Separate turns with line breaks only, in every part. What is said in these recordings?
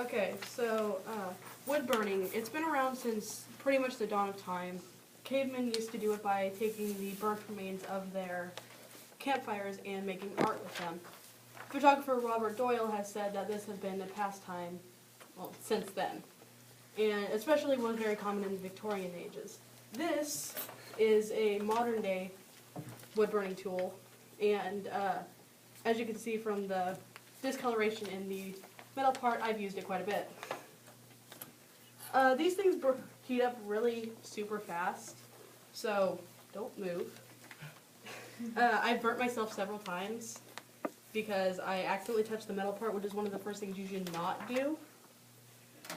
Okay, so wood burning, it's been around since pretty much the dawn of time. Cavemen used to do it by taking the burnt remains of their campfires and making art with them. Photographer Robert Doyle has said that this has been a pastime, well, since then, and especially was very common in the Victorian ages. This is a modern day wood burning tool, and as you can see from the discoloration in the metal part, I've used it quite a bit. These things heat up really super fast, so don't move. I've burnt myself several times because I accidentally touched the metal part, which is one of the first things you should not do.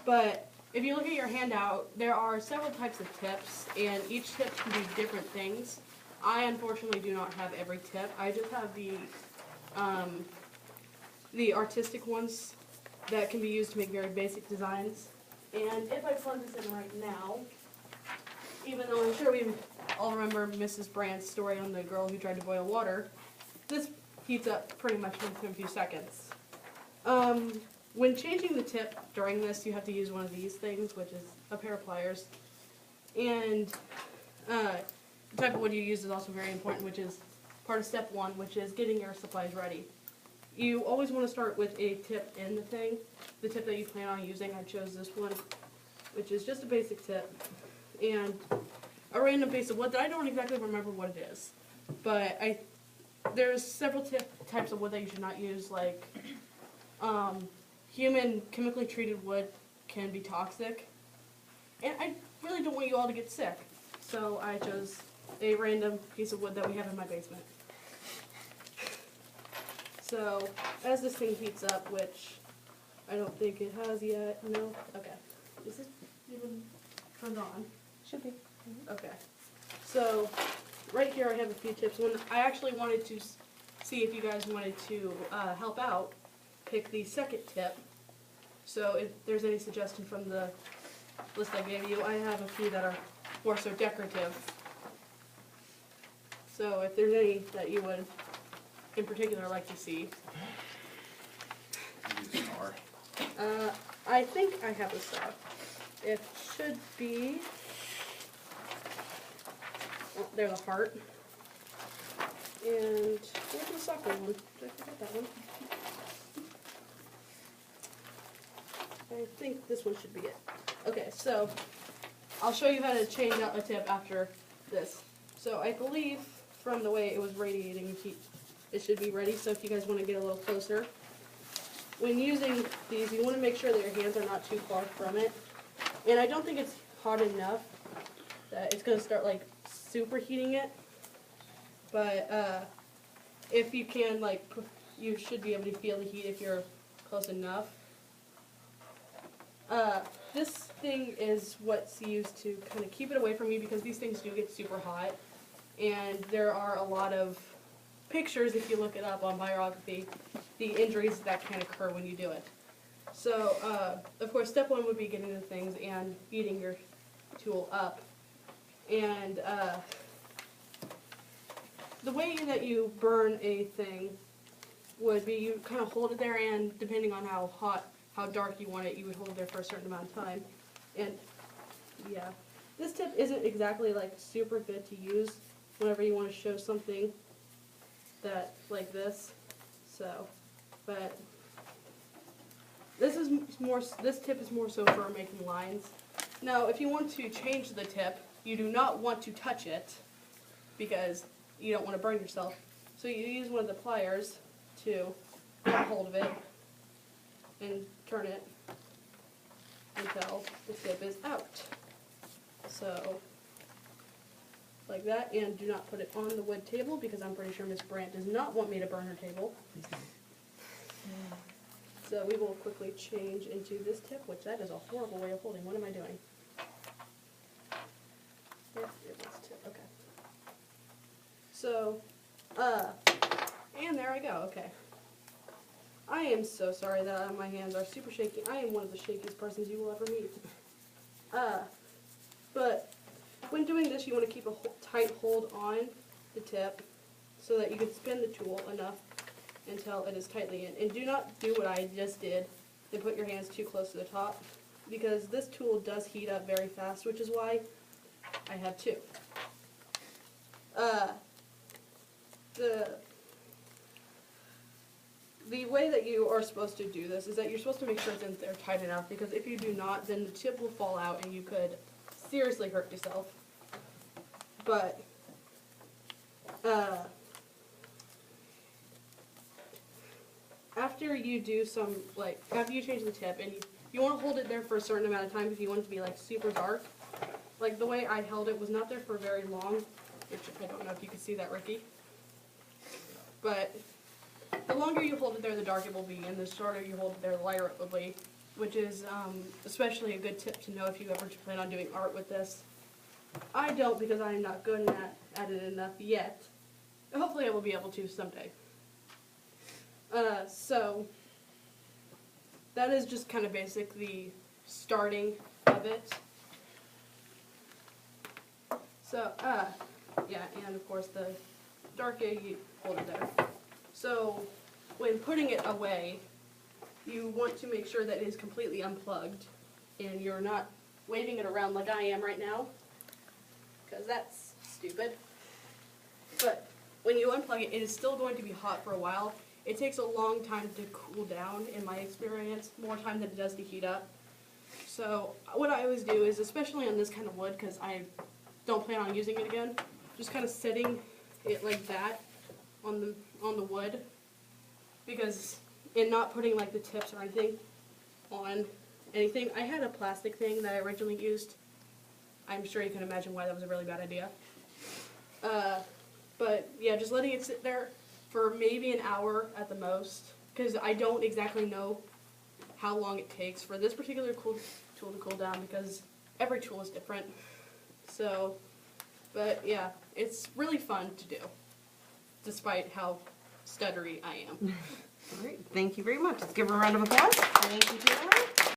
But if you look at your handout, there are several types of tips, and each tip can do different things. I unfortunately do not have every tip. I just have the artistic ones that can be used to make very basic designs. And if I plug this in right now, even though I'm sure we all remember Mrs. Brandt's story on the girl who tried to boil water, this heats up pretty much within a few seconds. When changing the tip during this, you have to use one of these things, which is a pair of pliers. And the type of wood you use is also very important, which is part of step one, which is getting your supplies ready. You always want to start with a tip in the thing. The tip that you plan on using, I chose this one, which is just a basic tip. And a random piece of wood that I don't exactly remember what it is. But there's several types of wood that you should not use, like human chemically treated wood can be toxic. And I really don't want you all to get sick. So I chose a random piece of wood that we have in my basement. So, as this thing heats up, which I don't think it has yet, no? Okay. Is it even turned on?
Should be.
Okay. So, right here I have a few tips. When I actually wanted to see if you guys wanted to help out, pick the second tip. So, if there's any suggestion from the list I gave you, I have a few that are more so decorative. So, if there's any that you would in particular like to see. I think I have the star. It should be, oh, there's a heart. And where's the soccer one? Did I forget that one? I think this one should be it. Okay, so I'll show you how to change out a tip after this. So I believe from the way it was radiating heat, it should be ready. So if you guys want to get a little closer, when using these, you want to make sure that your hands are not too far from it. And I don't think it's hot enough that it's going to start like superheating it. But if you can, like, you should be able to feel the heat if you're close enough. This thing is what's used to kind of keep it away from you, because these things do get super hot. And there are a lot of pictures, if you look it up on biography, the injuries that can occur when you do it. So, of course, step one would be getting the things and heating your tool up. And the way that you burn a thing would be you kind of hold it there, and depending on how hot, how dark you want it, you would hold it there for a certain amount of time. And yeah, this tip isn't exactly like super good to use whenever you want to show something that like this. So, but this tip is more so for making lines. Now, if you want to change the tip, you do not want to touch it because you don't want to burn yourself. So you use one of the pliers to grab hold of it and turn it until the tip is out. So, like that, and do not put it on the wood table because I'm pretty sure Miss Brandt does not want me to burn her table. So we will quickly change into this tip, which that is a horrible way of holding. What am I doing? Yep, it was tip, okay. So, and there I go, okay. I am so sorry that my hands are super shaky. I am one of the shakiest persons you will ever meet. But when doing this, you want to keep a tight hold on the tip so that you can spin the tool enough until it is tightly in. And do not do what I just did and put your hands too close to the top, because this tool does heat up very fast, which is why I have two. The way that you are supposed to do this is that you're supposed to make sure it's in there tight enough, because if you do not, then the tip will fall out and you could seriously hurt yourself. But after you do some, like, after you change the tip, and you want to hold it there for a certain amount of time if you want it to be, like, super dark. Like, the way I held it was not there for very long, which I don't know if you can see that, Ricky. But the longer you hold it there, the darker it will be, and the shorter you hold it there, the lighter it will be, which is especially a good tip to know if you ever plan on doing art with this. I don't, because I'm not good at it enough yet. Hopefully I will be able to someday. So that is just kind of basic, the starting of it. So, yeah, and of course the darker you hold it there. So when putting it away, you want to make sure that it is completely unplugged and you're not waving it around like I am right now, because that's stupid. But when you unplug it, it is still going to be hot for a while. It takes a long time to cool down, in my experience, more time than it does to heat up. So what I always do is, especially on this kind of wood, because I don't plan on using it again, just kind of setting it like that on the wood, because in not putting like the tips or anything on anything, I had a plastic thing that I originally used. I'm sure you can imagine why that was a really bad idea. But yeah, just letting it sit there for maybe an hour at the most, because I don't exactly know how long it takes for this particular tool to cool down, because every tool is different. So, but yeah, it's really fun to do, despite how stuttery I am.
All right, thank you very much. Let's give her a round of applause.
Thank you, Taylor.